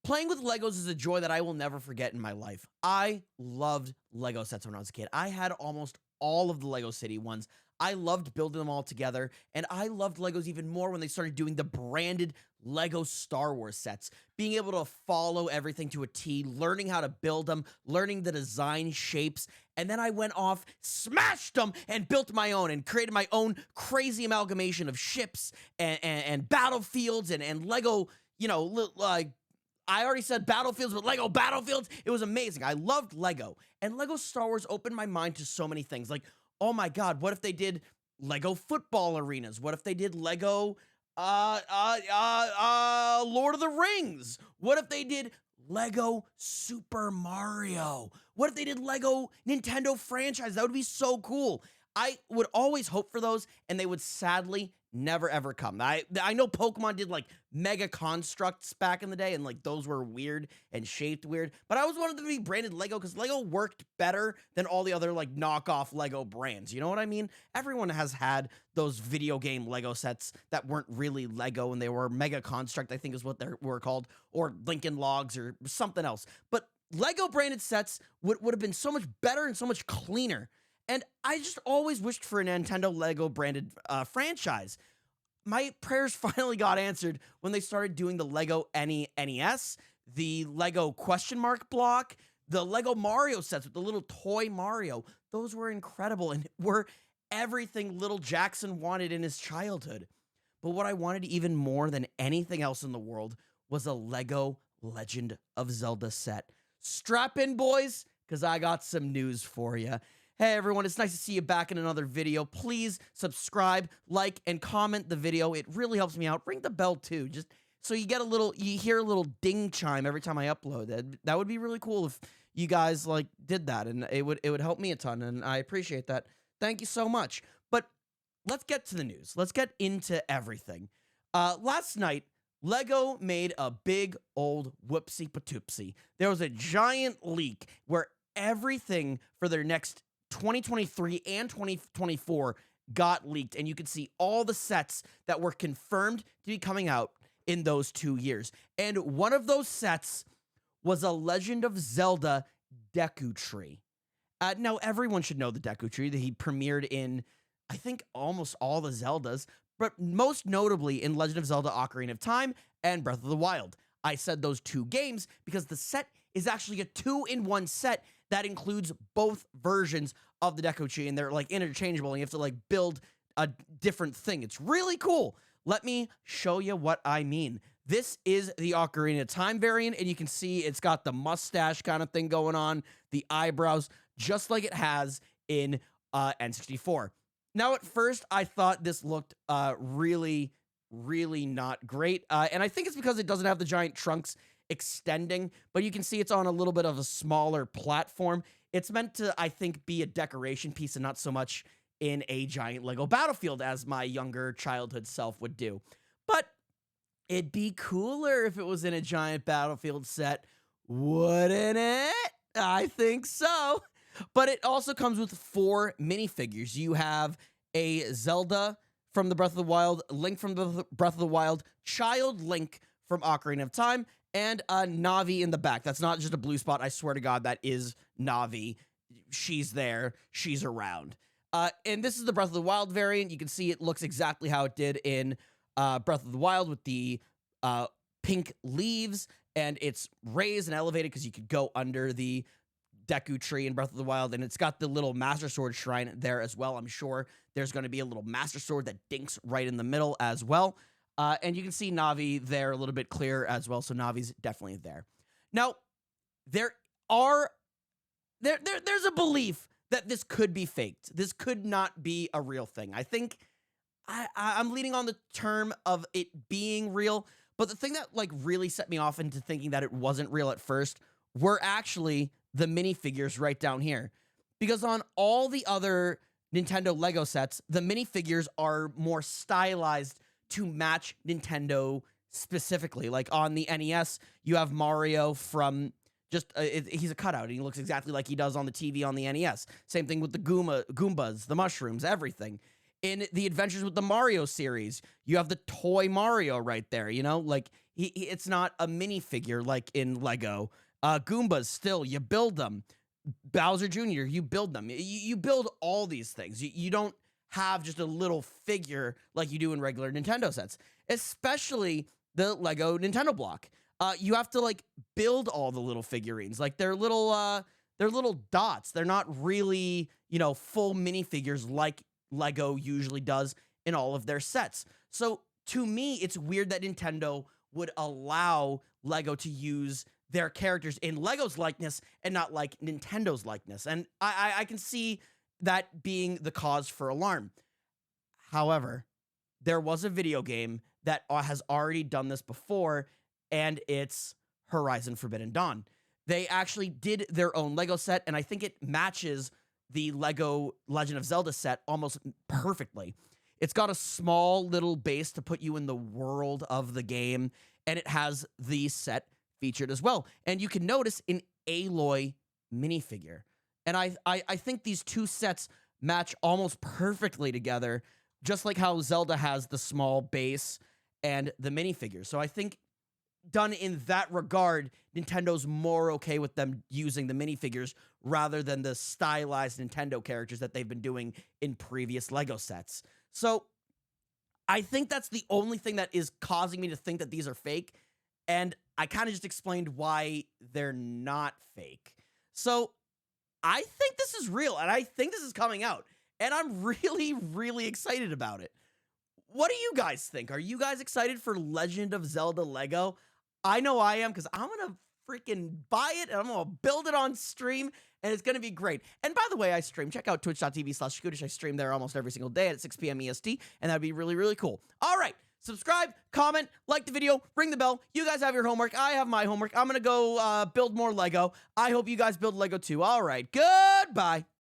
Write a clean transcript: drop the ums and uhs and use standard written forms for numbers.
Playing with Legos is a joy that I will never forget in my life. I loved Lego sets when I was a kid. I had almost all of the Lego City ones. I loved building them all together, and I loved Legos even more when they started doing the branded Lego Star Wars sets. Being able to follow everything to a T, learning how to build them, learning the design shapes, and then I went off, smashed them, and built my own and created my own crazy amalgamation of ships and battlefields and Lego, like I already said battlefields, but Lego battlefields, it was amazing. I loved Lego. And Lego Star Wars opened my mind to so many things. Like, oh my God, what if they did Lego football arenas? What if they did Lego Lord of the Rings? What if they did Lego Super Mario? What if they did Lego Nintendo franchise? That would be so cool. I would always hope for those, and they would sadly never ever come. I know Pokemon did like mega constructs back in the day, and like those were weird and shaped weird, but I always wanted them to be branded Lego because Lego worked better than all the other like knockoff Lego brands. You know what I mean? Everyone has had those video game Lego sets that weren't really Lego and they were mega construct, I think is what they were called, or Lincoln Logs or something else. But Lego branded sets would have been so much better and so much cleaner. And I just always wished for a Nintendo Lego branded franchise. My prayers finally got answered when they started doing the Lego NES, the Lego question mark block, the Lego Mario sets with the little toy Mario. Those were incredible and were everything little Jackson wanted in his childhood. But what I wanted even more than anything else in the world was a Lego Legend of Zelda set. Strap in, boys, because I got some news for you. Hey everyone, it's nice to see you back in another video. Please subscribe, like, and comment the video. It really helps me out. Ring the bell too, just so you hear a little ding chime every time I upload. That would be really cool if you guys like did that, and it would help me a ton, and I appreciate that. Thank you so much. But let's get to the news. Let's get into everything. Last night, Lego made a big old whoopsie patoopsie. There was a giant leak where everything for their next 2023 and 2024 got leaked, and you could see all the sets that were confirmed to be coming out in those 2 years. And one of those sets was a Legend of Zelda Deku Tree. Now, everyone should know the Deku Tree that he premiered in, I think, almost all the Zeldas, but most notably in Legend of Zelda Ocarina of Time and Breath of the Wild. I said those two games because the set is actually a 2-in-1 set that includes both versions of the Deku Tree, and they're like interchangeable, and you have to like build a different thing. It's really cool. Let me show you what I mean. This is the Ocarina of Time variant, and you can see it's got the mustache kind of thing going on, the eyebrows, just like it has in N64. Now, at first, I thought this looked really, really not great, and I think it's because it doesn't have the giant trunks extending, but you can see it's on a little bit of a smaller platform. It's meant to, I think, be a decoration piece and not so much in a giant Lego battlefield as my younger childhood self would do. But it'd be cooler if it was in a giant battlefield set, wouldn't it? I think so. But it also comes with 4 minifigures. You have a Zelda from the Breath of the Wild, Link from the Breath of the Wild, Child Link from Ocarina of Time, and Navi in the back. That's not just a blue spot. I swear to God, that is Navi. She's there. She's around. And this is the Breath of the Wild variant. You can see it looks exactly how it did in Breath of the Wild with the pink leaves, and it's raised and elevated because you could go under the Deku Tree in Breath of the Wild, and it's got the little Master Sword shrine there as well. I'm sure there's going to be a little Master Sword that dinks right in the middle as well. And you can see Navi there a little bit clearer as well, so Navi's definitely there. Now, there's a belief that this could be faked. This could not be a real thing. I think I'm leaning on the term of it being real, but the thing that like really set me off into thinking that it wasn't real at first were actually the minifigures right down here. Because on all the other Nintendo Lego sets, the minifigures are more stylized to match Nintendo specifically. Like on the NES, you have Mario from just, he's a cutout, and he looks exactly like he does on the TV on the NES. Same thing with the Goombas, the mushrooms, everything. In the Adventures with the Mario series, you have the toy Mario right there, you know? Like, It's not a minifigure like in Lego. Goombas, still, you build them. Bowser Jr., you build them. You build all these things. You don't have just a little figure like you do in regular Nintendo sets, especially the Lego Nintendo block. You have to like build all the little figurines. Like they're little dots. They're not really, full minifigures like Lego usually does in all of their sets. So to me, it's weird that Nintendo would allow Lego to use their characters in Lego's likeness and not like Nintendo's likeness. And I can see that being the cause for alarm. However, there was a video game that has already done this before, and it's Horizon Forbidden Dawn. They actually did their own Lego set, and I think it matches the Lego Legend of Zelda set almost perfectly. It's got a small little base to put you in the world of the game, and it has the set featured as well. And you can notice an Aloy minifigure. And I think these two sets match almost perfectly together, just like how Zelda has the small base and the minifigures. So I think done in that regard, Nintendo's more okay with them using the minifigures rather than the stylized Nintendo characters that they've been doing in previous Lego sets. So I think that's the only thing that is causing me to think that these are fake. And I kind of just explained why they're not fake. So I think this is real, and I think this is coming out. And I'm really, really excited about it. What do you guys think? Are you guys excited for Legend of Zelda Lego? I know I am, because I'm going to freaking buy it, and I'm going to build it on stream, and it's going to be great. And by the way, I stream. Check out twitch.tv/Scootish. I stream there almost every single day at 6 p.m. EST, and that'd be really, really cool. All right. Subscribe, comment, like the video, ring the bell. You guys have your homework. I have my homework. I'm going to go build more Lego. I hope you guys build Lego too. All right. Goodbye.